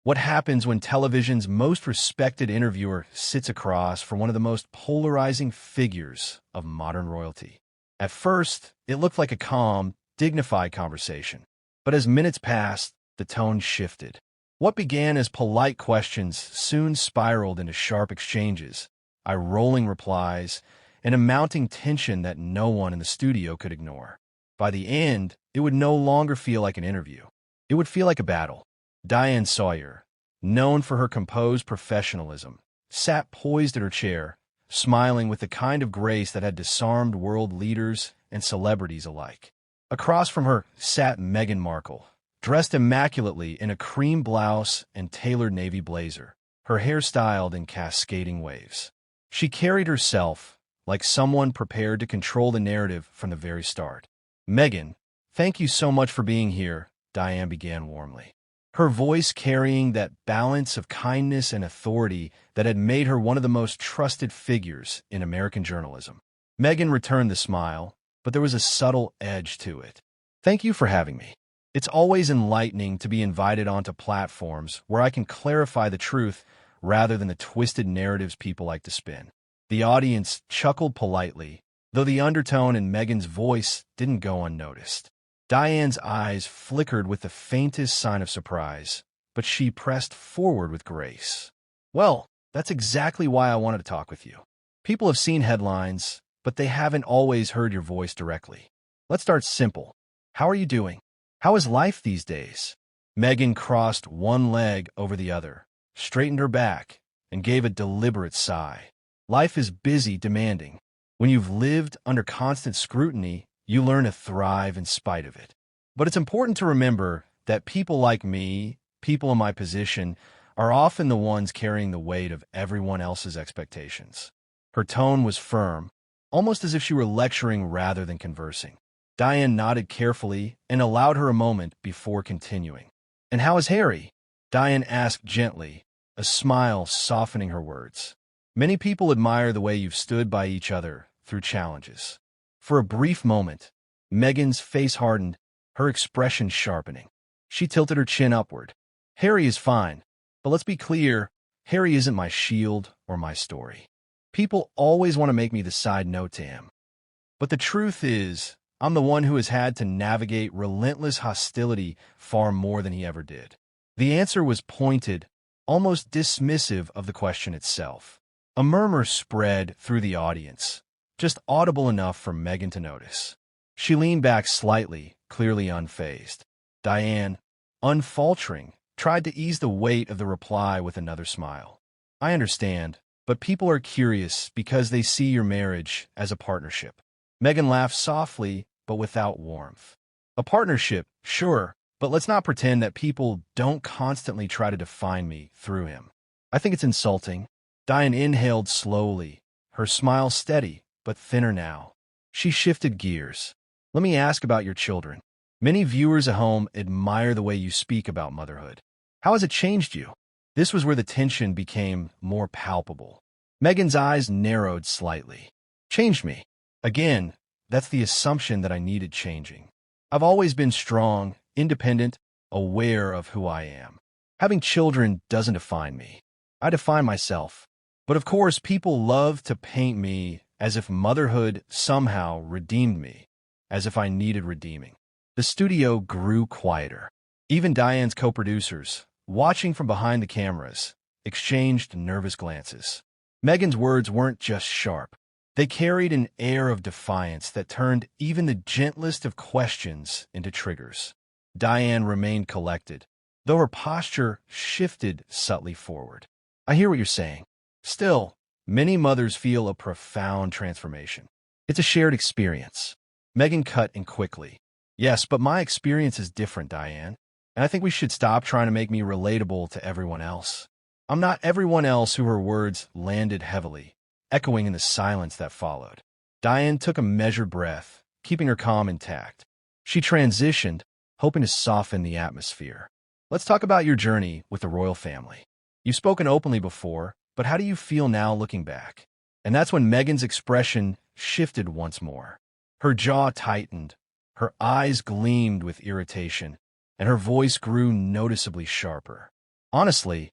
What happens when television's most respected interviewer sits across from one of the most polarizing figures of modern royalty? At first, it looked like a calm, dignified conversation. But as minutes passed, the tone shifted. What began as polite questions soon spiraled into sharp exchanges, eye-rolling replies, and a mounting tension that no one in the studio could ignore. By the end, it would no longer feel like an interview. It would feel like a battle. Diana Sawyer, known for her composed professionalism, sat poised at her chair, smiling with the kind of grace that had disarmed world leaders and celebrities alike. Across from her sat Meghan Markle, dressed immaculately in a cream blouse and tailored navy blazer, her hair styled in cascading waves. She carried herself like someone prepared to control the narrative from the very start. "Meghan, thank you so much for being here," Diane began warmly, her voice carrying that balance of kindness and authority that had made her one of the most trusted figures in American journalism. Meghan returned the smile, but there was a subtle edge to it. "Thank you for having me. It's always enlightening to be invited onto platforms where I can clarify the truth rather than the twisted narratives people like to spin." The audience chuckled politely, though the undertone in Meghan's voice didn't go unnoticed. Diane's eyes flickered with the faintest sign of surprise, but she pressed forward with grace. "Well, that's exactly why I wanted to talk with you. People have seen headlines, but they haven't always heard your voice directly. Let's start simple. How are you doing? How is life these days?" Meghan crossed one leg over the other, straightened her back, and gave a deliberate sigh. Life is busy, demanding. When you've lived under constant scrutiny, you learn to thrive in spite of it. But it's important to remember that people like me, people in my position, are often the ones carrying the weight of everyone else's expectations. Her tone was firm, almost as if she were lecturing rather than conversing. Diane nodded carefully and allowed her a moment before continuing. "And how is Harry?" Diane asked gently, a smile softening her words. "Many people admire the way you've stood by each other through challenges." For a brief moment, Meghan's face hardened, her expression sharpening. She tilted her chin upward. "Harry is fine, but let's be clear, Harry isn't my shield or my story. People always want to make me the side note to him. But the truth is, I'm the one who has had to navigate relentless hostility far more than he ever did." The answer was pointed, almost dismissive of the question itself. A murmur spread through the audience, just audible enough for Meghan to notice. She leaned back slightly, clearly unfazed. Diane, unfaltering, tried to ease the weight of the reply with another smile. "I understand, but people are curious because they see your marriage as a partnership." Meghan laughed softly, but without warmth. "A partnership, sure, but let's not pretend that people don't constantly try to define me through him. I think it's insulting." Diane inhaled slowly, her smile steady, but thinner now. She shifted gears. "Let me ask about your children. Many viewers at home admire the way you speak about motherhood. How has it changed you?" This was where the tension became more palpable. Meghan's eyes narrowed slightly. "Changed me? Again, that's the assumption that I needed changing. I've always been strong, independent, aware of who I am. Having children doesn't define me. I define myself. But of course, people love to paint me as if motherhood somehow redeemed me, as if I needed redeeming." The studio grew quieter. Even Diane's co-producers, watching from behind the cameras, exchanged nervous glances. Meghan's words weren't just sharp. They carried an air of defiance that turned even the gentlest of questions into triggers. Diane remained collected, though her posture shifted subtly forward. "I hear what you're saying. Still, many mothers feel a profound transformation. It's a shared experience." Meghan cut in quickly. "Yes, but my experience is different, Diane, and I think we should stop trying to make me relatable to everyone else. I'm not everyone else." Her words landed heavily, echoing in the silence that followed. Diane took a measured breath, keeping her calm intact. She transitioned, hoping to soften the atmosphere. "Let's talk about your journey with the royal family. You've spoken openly before, but how do you feel now looking back?" And that's when Meghan's expression shifted once more. Her jaw tightened, her eyes gleamed with irritation, and her voice grew noticeably sharper. Honestly,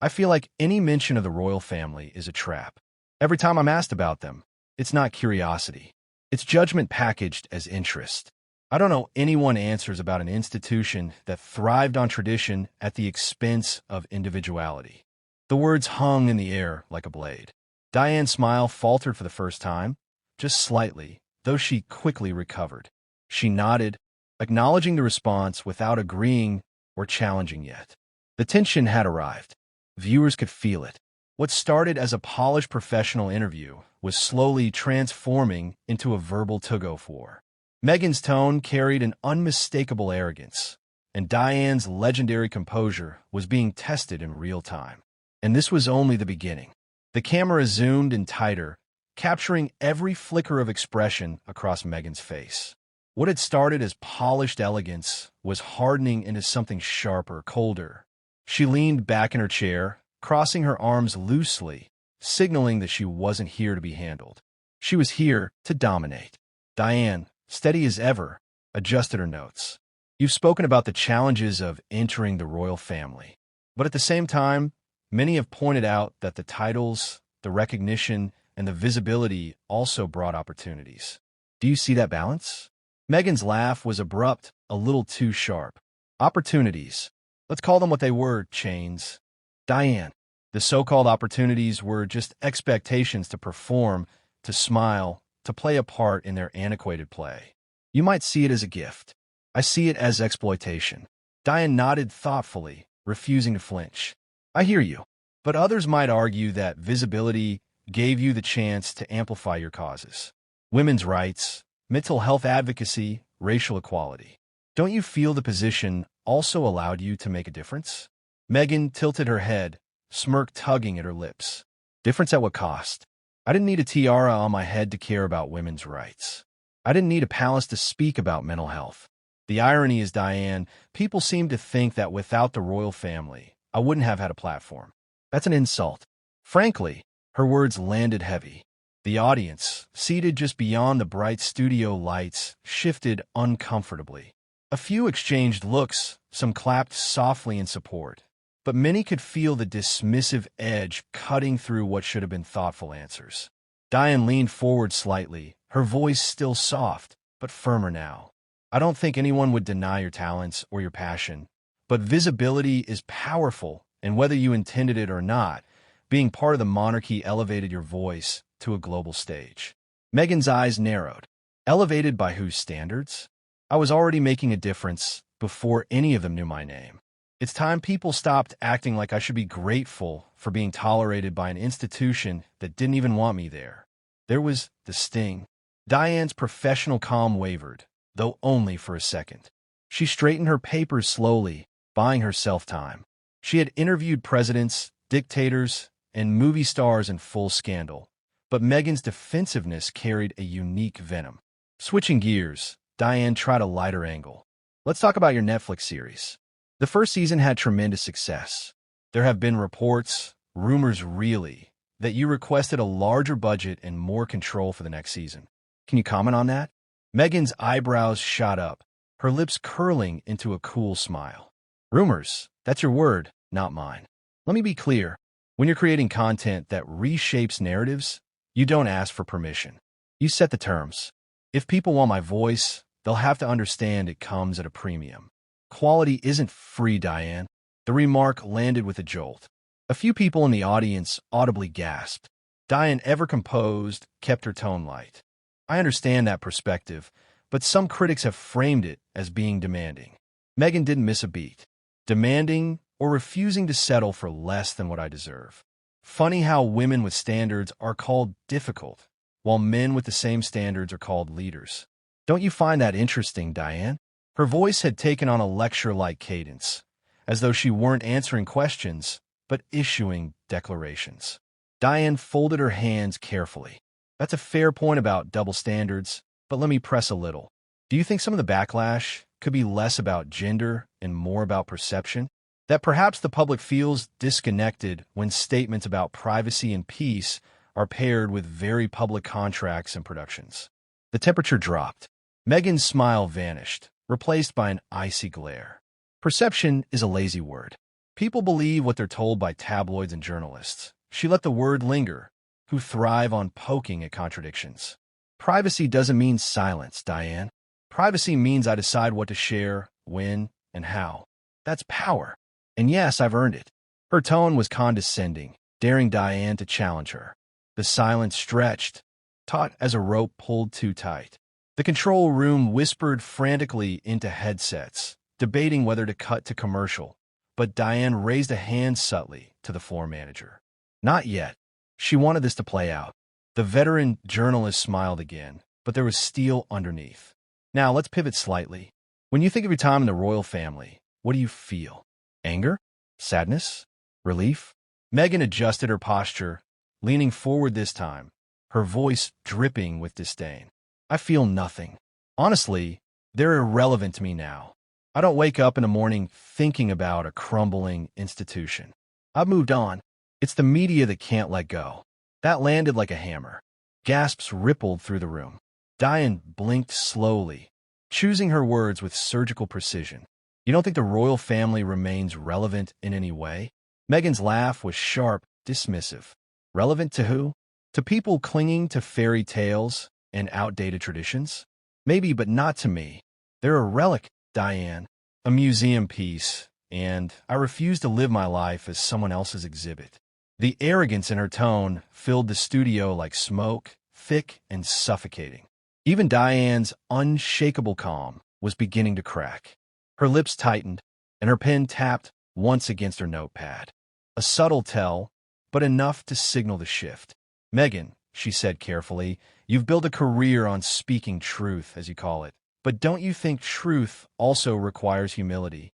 I feel like any mention of the royal family is a trap. Every time I'm asked about them, it's not curiosity. It's judgment packaged as interest. I don't know anyone answers about an institution that thrived on tradition at the expense of individuality. The words hung in the air like a blade. Diane's smile faltered for the first time, just slightly, though she quickly recovered. She nodded, acknowledging the response without agreeing or challenging yet. The tension had arrived. Viewers could feel it. What started as a polished professional interview was slowly transforming into a verbal tug-of-war. Meghan's tone carried an unmistakable arrogance, and Diane's legendary composure was being tested in real time. And this was only the beginning. The camera zoomed in tighter, capturing every flicker of expression across Meghan's face. What had started as polished elegance was hardening into something sharper, colder. She leaned back in her chair, crossing her arms loosely, signaling that she wasn't here to be handled. She was here to dominate. Diane, steady as ever, adjusted her notes. You've spoken about the challenges of entering the royal family. But at the same time, many have pointed out that the titles, the recognition, and the visibility also brought opportunities. Do you see that balance? Meghan's laugh was abrupt, a little too sharp. Opportunities. Let's call them what they were, Chains. Diane, the so-called opportunities were just expectations to perform, to smile, to play a part in their antiquated play. You might see it as a gift. I see it as exploitation. Diane nodded thoughtfully, refusing to flinch. I hear you. But others might argue that visibility gave you the chance to amplify your causes. Women's rights, mental health advocacy, racial equality. Don't you feel the position also allowed you to make a difference? Meghan tilted her head, smirk tugging at her lips. Difference at what cost? I didn't need a tiara on my head to care about women's rights. I didn't need a palace to speak about mental health. The irony is, Diane, people seem to think that without the royal family, I wouldn't have had a platform. That's an insult. Frankly, her words landed heavy. The audience, seated just beyond the bright studio lights, shifted uncomfortably. A few exchanged looks, some clapped softly in support, but many could feel the dismissive edge cutting through what should have been thoughtful answers. Diane leaned forward slightly, her voice still soft, but firmer now. I don't think anyone would deny your talents or your passion, but visibility is powerful, and whether you intended it or not, being part of the monarchy elevated your voice to a global stage. Meghan's eyes narrowed. Elevated by whose standards? I was already making a difference before any of them knew my name. It's time people stopped acting like I should be grateful for being tolerated by an institution that didn't even want me there. There was the sting. Diane's professional calm wavered, though only for a second. She straightened her papers slowly, buying herself time. She had interviewed presidents, dictators, and movie stars in full scandal, but Meghan's defensiveness carried a unique venom. Switching gears, Diane tried a lighter angle. Let's talk about your Netflix series. The first season had tremendous success. There have been reports, rumors really, that you requested a larger budget and more control for the next season. Can you comment on that? Meghan's eyebrows shot up, her lips curling into a cool smile. Rumors, that's your word, not mine. Let me be clear. When you're creating content that reshapes narratives, you don't ask for permission. You set the terms. If people want my voice, they'll have to understand it comes at a premium. Quality isn't free, Diane. The remark landed with a jolt. A few people in the audience audibly gasped. Diane, ever composed, kept her tone light. I understand that perspective, but some critics have framed it as being demanding. Meghan didn't miss a beat. Demanding or refusing to settle for less than what I deserve. Funny how women with standards are called difficult, while men with the same standards are called leaders. Don't you find that interesting, Diane? Her voice had taken on a lecture-like cadence, as though she weren't answering questions, but issuing declarations. Diane folded her hands carefully. That's a fair point about double standards, but let me press a little. Do you think some of the backlash could be less about gender and more about perception? That perhaps the public feels disconnected when statements about privacy and peace are paired with very public contracts and productions. The temperature dropped. Meghan's smile vanished, replaced by an icy glare. Perception is a lazy word. People believe what they're told by tabloids and journalists. She let the word linger, who thrive on poking at contradictions. Privacy doesn't mean silence, Diane. Privacy means I decide what to share, when, and how. That's power. And yes, I've earned it. Her tone was condescending, daring Diane to challenge her. The silence stretched, taut as a rope pulled too tight. The control room whispered frantically into headsets, debating whether to cut to commercial, but Diane raised a hand subtly to the floor manager. Not yet. She wanted this to play out. The veteran journalist smiled again, but there was steel underneath. Now, let's pivot slightly. When you think of your time in the royal family, what do you feel? Anger? Sadness? Relief? Meghan adjusted her posture, leaning forward this time, her voice dripping with disdain. I feel nothing. Honestly, they're irrelevant to me now. I don't wake up in the morning thinking about a crumbling institution. I've moved on. It's the media that can't let go. That landed like a hammer. Gasps rippled through the room. Diane blinked slowly, choosing her words with surgical precision. You don't think the royal family remains relevant in any way? Meghan's laugh was sharp, dismissive. Relevant to who? To people clinging to fairy tales and outdated traditions? Maybe, but not to me. They're a relic, Diane, a museum piece, and I refuse to live my life as someone else's exhibit. The arrogance in her tone filled the studio like smoke, thick and suffocating. Even Diane's unshakable calm was beginning to crack. Her lips tightened, and her pen tapped once against her notepad. A subtle tell, but enough to signal the shift. Meghan, she said carefully, you've built a career on speaking truth, as you call it. But don't you think truth also requires humility?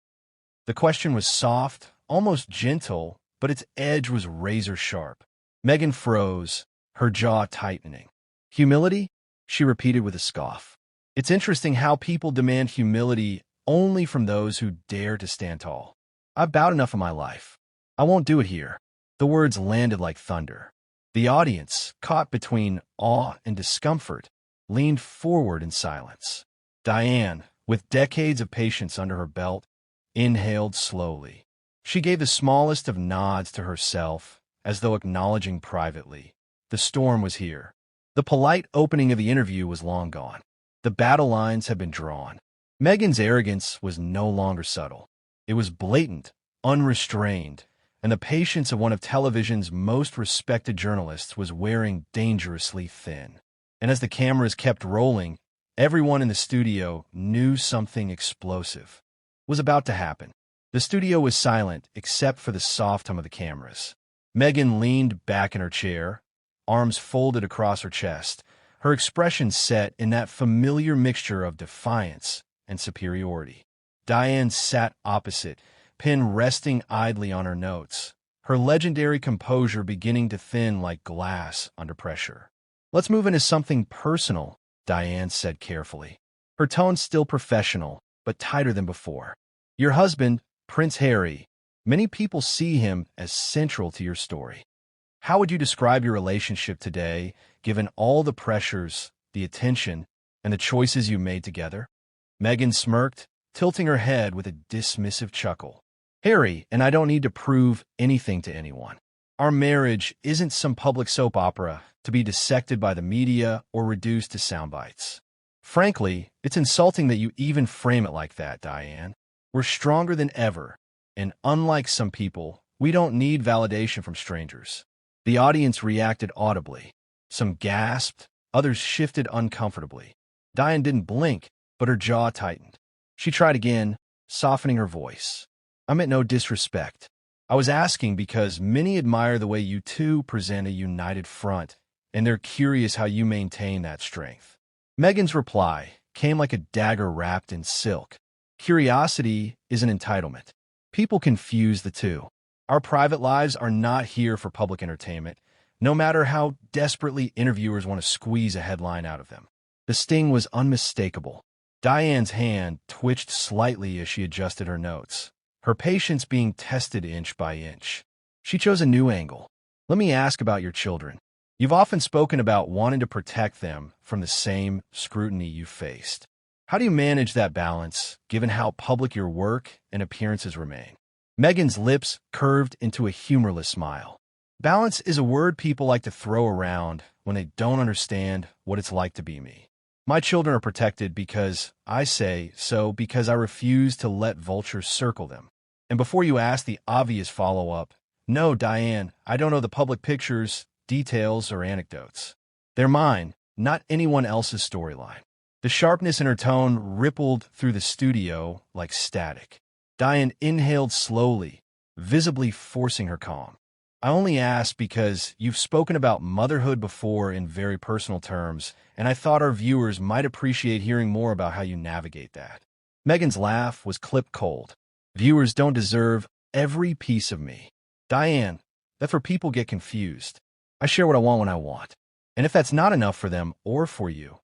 The question was soft, almost gentle, but its edge was razor-sharp. Meghan froze, her jaw tightening. Humility? She repeated with a scoff. It's interesting how people demand humility only from those who dare to stand tall. I've bowed enough in my life. I won't do it here. The words landed like thunder. The audience, caught between awe and discomfort, leaned forward in silence. Diane, with decades of patience under her belt, inhaled slowly. She gave the smallest of nods to herself, as though acknowledging privately. The storm was here. The polite opening of the interview was long gone. The battle lines had been drawn. Meghan's arrogance was no longer subtle. It was blatant, unrestrained, and the patience of one of television's most respected journalists was wearing dangerously thin. And as the cameras kept rolling, everyone in the studio knew something explosive was about to happen. The studio was silent except for the soft hum of the cameras. Meghan leaned back in her chair, arms folded across her chest, her expression set in that familiar mixture of defiance and superiority. Diane sat opposite, pen resting idly on her notes, her legendary composure beginning to thin like glass under pressure. Let's move into something personal, Diane said carefully. Her tone still professional, but tighter than before. Your husband, Prince Harry, many people see him as central to your story. How would you describe your relationship today, given all the pressures, the attention, and the choices you made together? Meghan smirked, tilting her head with a dismissive chuckle. Harry and I don't need to prove anything to anyone. Our marriage isn't some public soap opera to be dissected by the media or reduced to sound bites. Frankly, it's insulting that you even frame it like that, Diane. We're stronger than ever, and unlike some people, we don't need validation from strangers. The audience reacted audibly. Some gasped, others shifted uncomfortably. Diane didn't blink, but her jaw tightened. She tried again, softening her voice. I meant no disrespect. I was asking because many admire the way you two present a united front, and they're curious how you maintain that strength. Meghan's reply came like a dagger wrapped in silk. Curiosity is an entitlement. People confuse the two. Our private lives are not here for public entertainment, no matter how desperately interviewers want to squeeze a headline out of them. The sting was unmistakable. Diane's hand twitched slightly as she adjusted her notes, her patience being tested inch by inch. She chose a new angle. Let me ask about your children. You've often spoken about wanting to protect them from the same scrutiny you faced. How do you manage that balance, given how public your work and appearances remain? Meghan's lips curved into a humorless smile. Balance is a word people like to throw around when they don't understand what it's like to be me. My children are protected because I say so, because I refuse to let vultures circle them. And before you ask the obvious follow-up, no, Diane, I don't know the public pictures, details, or anecdotes. They're mine, not anyone else's storyline. The sharpness in her tone rippled through the studio like static. Diane inhaled slowly, visibly forcing her calm. I only asked because you've spoken about motherhood before in very personal terms, and I thought our viewers might appreciate hearing more about how you navigate that. Meghan's laugh was clipped cold. Viewers don't deserve every piece of me. Diane, that's where people get confused. I share what I want when I want. And if that's not enough for them or for you,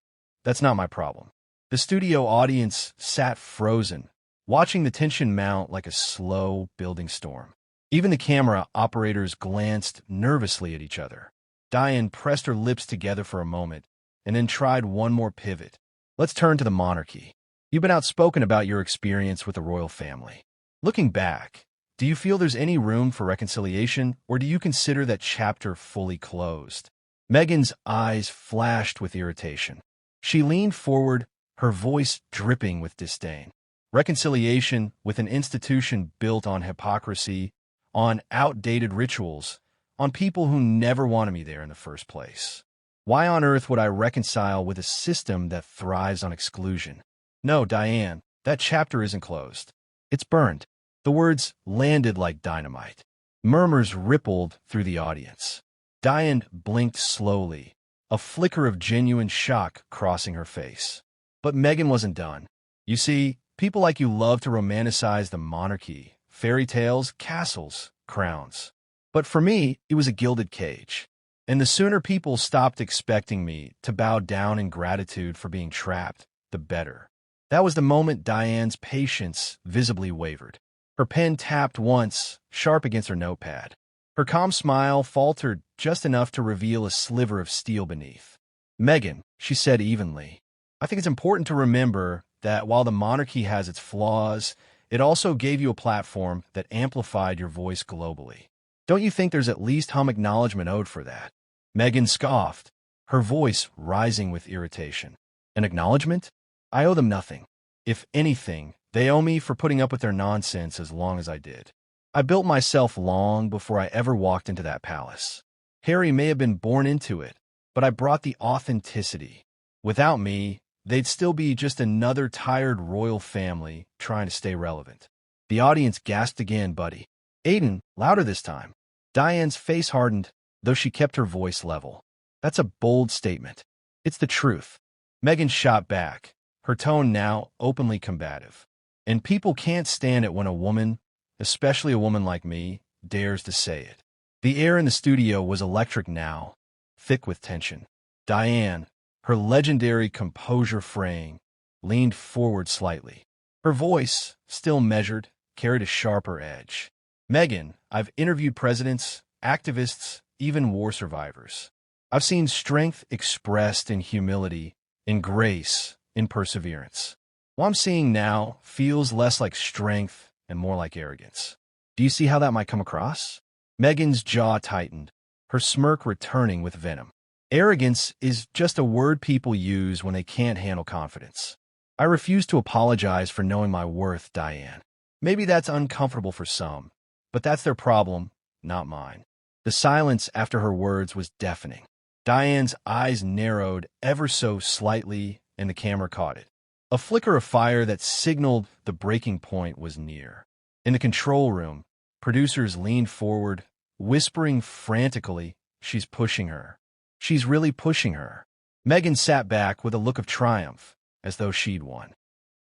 that's not my problem. The studio audience sat frozen, watching the tension mount like a slow building storm. Even the camera operators glanced nervously at each other. Diane pressed her lips together for a moment and then tried one more pivot. Let's turn to the monarchy. You've been outspoken about your experience with the royal family. Looking back, do you feel there's any room for reconciliation, or do you consider that chapter fully closed? Meghan's eyes flashed with irritation. She leaned forward, her voice dripping with disdain. Reconciliation with an institution built on hypocrisy, on outdated rituals, on people who never wanted me there in the first place. Why on earth would I reconcile with a system that thrives on exclusion? No, Diane, that chapter isn't closed. It's burned. The words landed like dynamite. Murmurs rippled through the audience. Diane blinked slowly, a flicker of genuine shock crossing her face. But Meghan wasn't done. You see, people like you love to romanticize the monarchy, fairy tales, castles, crowns. But for me, it was a gilded cage. And the sooner people stopped expecting me to bow down in gratitude for being trapped, the better. That was the moment Diane's patience visibly wavered. Her pen tapped once, sharp against her notepad. Her calm smile faltered just enough to reveal a sliver of steel beneath. Meghan, she said evenly, I think it's important to remember that while the monarchy has its flaws, it also gave you a platform that amplified your voice globally. Don't you think there's at least some acknowledgement owed for that? Meghan scoffed, her voice rising with irritation. An acknowledgement? I owe them nothing. If anything, they owe me for putting up with their nonsense as long as I did. I built myself long before I ever walked into that palace. Harry may have been born into it, but I brought the authenticity. Without me, they'd still be just another tired royal family trying to stay relevant. The audience gasped again, buddy. Aiden, louder this time. Diane's face hardened, though she kept her voice level. That's a bold statement. It's the truth. Meghan shot back, her tone now openly combative. And people can't stand it when a woman, especially a woman like me, dares to say it. The air in the studio was electric now, thick with tension. Diane, her legendary composure fraying, leaned forward slightly. Her voice, still measured, carried a sharper edge. Meghan, I've interviewed presidents, activists, even war survivors. I've seen strength expressed in humility, in grace, in perseverance. What I'm seeing now feels less like strength and more like arrogance. Do you see how that might come across? Meghan's jaw tightened, her smirk returning with venom. Arrogance is just a word people use when they can't handle confidence. I refuse to apologize for knowing my worth, Diane. Maybe that's uncomfortable for some, but that's their problem, not mine. The silence after her words was deafening. Diane's eyes narrowed ever so slightly, and the camera caught it. A flicker of fire that signaled the breaking point was near. In the control room, producers leaned forward, whispering frantically, "She's pushing her. She's really pushing her." Meghan sat back with a look of triumph, as though she'd won.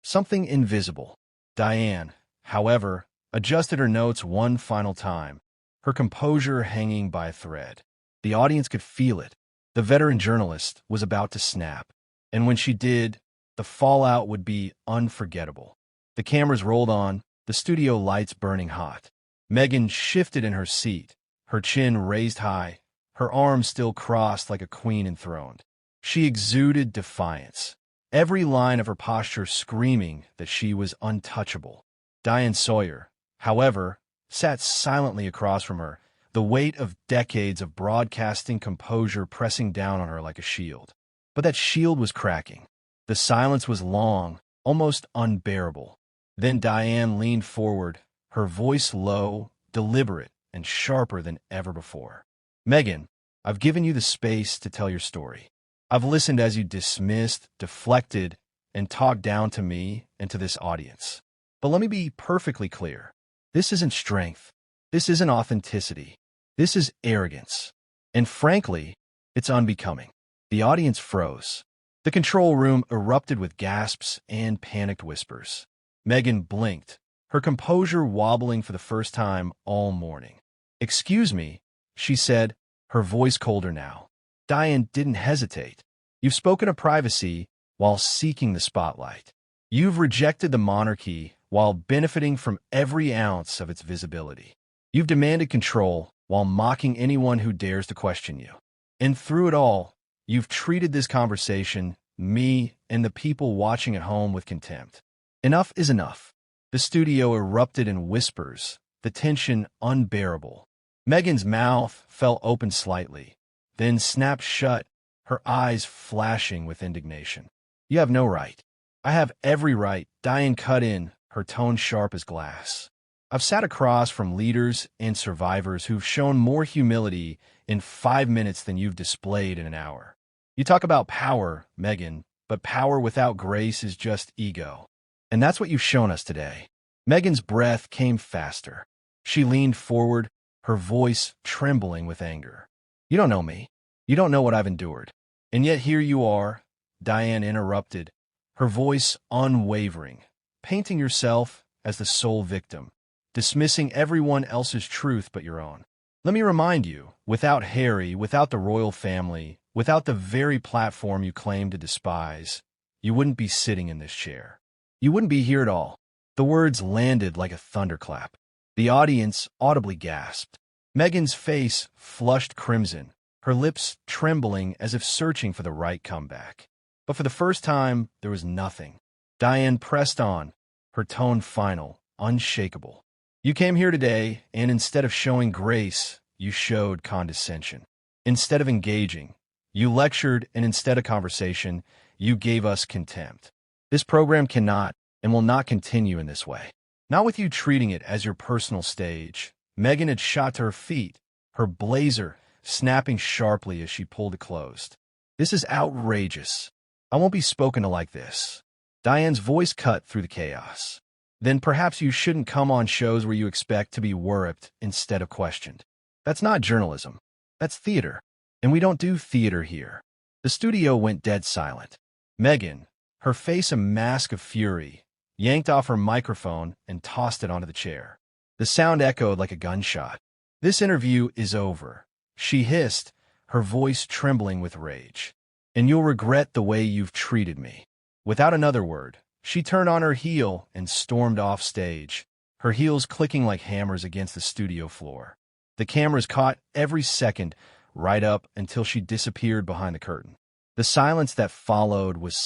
Something invisible. Diane, however, adjusted her notes one final time, her composure hanging by a thread. The audience could feel it. The veteran journalist was about to snap. And when she did, the fallout would be unforgettable. The cameras rolled on, the studio lights burning hot. Meghan shifted in her seat, her chin raised high, her arms still crossed like a queen enthroned. She exuded defiance, every line of her posture screaming that she was untouchable. Diana Sawyer, however, sat silently across from her, the weight of decades of broadcasting composure pressing down on her like a shield. But that shield was cracking. The silence was long, almost unbearable. Then Diane leaned forward, her voice low, deliberate, and sharper than ever before. "Meghan, I've given you the space to tell your story. I've listened as you dismissed, deflected, and talked down to me and to this audience. But let me be perfectly clear. This isn't strength. This isn't authenticity. This is arrogance. And frankly, it's unbecoming." The audience froze. The control room erupted with gasps and panicked whispers. Meghan blinked, her composure wobbling for the first time all morning. "Excuse me," she said, her voice colder now. Diane didn't hesitate. "You've spoken of privacy while seeking the spotlight. You've rejected the monarchy while benefiting from every ounce of its visibility. You've demanded control while mocking anyone who dares to question you. And through it all, you've treated this conversation, me, and the people watching at home with contempt. Enough is enough." The studio erupted in whispers, the tension unbearable. Meghan's mouth fell open slightly, then snapped shut, her eyes flashing with indignation. "You have no right." "I have every right," Diane cut in, her tone sharp as glass. "I've sat across from leaders and survivors who've shown more humility in 5 minutes than you've displayed in an hour. You talk about power, Meghan, but power without grace is just ego. And that's what you've shown us today." Meghan's breath came faster. She leaned forward, her voice trembling with anger. "You don't know me. You don't know what I've endured. And yet here you are," Diane interrupted, her voice unwavering, painting yourself as the sole victim, dismissing everyone else's truth but your own. "Let me remind you, without Harry, without the royal family, without the very platform you claim to despise, you wouldn't be sitting in this chair. You wouldn't be here at all." The words landed like a thunderclap. The audience audibly gasped. Meghan's face flushed crimson, her lips trembling as if searching for the right comeback. But for the first time, there was nothing. Diane pressed on, her tone final, unshakable. "You came here today, and instead of showing grace, you showed condescension. Instead of engaging, you lectured, and instead of conversation, you gave us contempt. This program cannot and will not continue in this way. Not with you treating it as your personal stage." Meghan had shot to her feet, her blazer snapping sharply as she pulled it closed. "This is outrageous. I won't be spoken to like this." Diane's voice cut through the chaos. "Then perhaps you shouldn't come on shows where you expect to be worripped instead of questioned. That's not journalism. That's theater. And we don't do theater here." The studio went dead silent. Meghan, her face a mask of fury, yanked off her microphone and tossed it onto the chair. The sound echoed like a gunshot. "This interview is over," she hissed, her voice trembling with rage. "And you'll regret the way you've treated me." Without another word, she turned on her heel and stormed off stage, her heels clicking like hammers against the studio floor. The cameras caught every second right up until she disappeared behind the curtain. The silence that followed was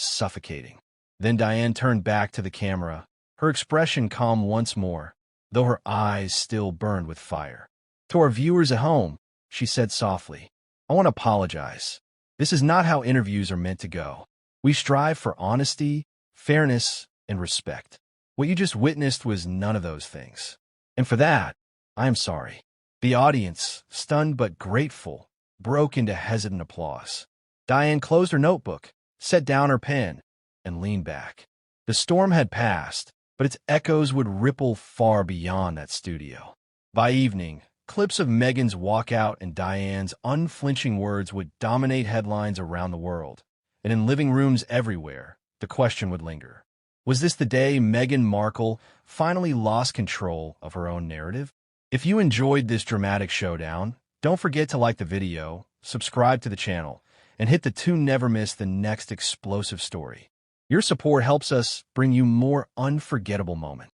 suffocating. Then Diane turned back to the camera, her expression calm once more, though her eyes still burned with fire. "To our viewers at home," she said softly, "I want to apologize. This is not how interviews are meant to go. We strive for honesty, fairness, and respect. What you just witnessed was none of those things. And for that, I am sorry." The audience, stunned but grateful, broke into hesitant applause. Diane closed her notebook, set down her pen, and leaned back. The storm had passed, but its echoes would ripple far beyond that studio. By evening, clips of Meghan's walkout and Diane's unflinching words would dominate headlines around the world, and in living rooms everywhere, the question would linger. Was this the day Meghan Markle finally lost control of her own narrative? If you enjoyed this dramatic showdown, don't forget to like the video, subscribe to the channel, and hit the to never miss the next explosive story. Your support helps us bring you more unforgettable moments.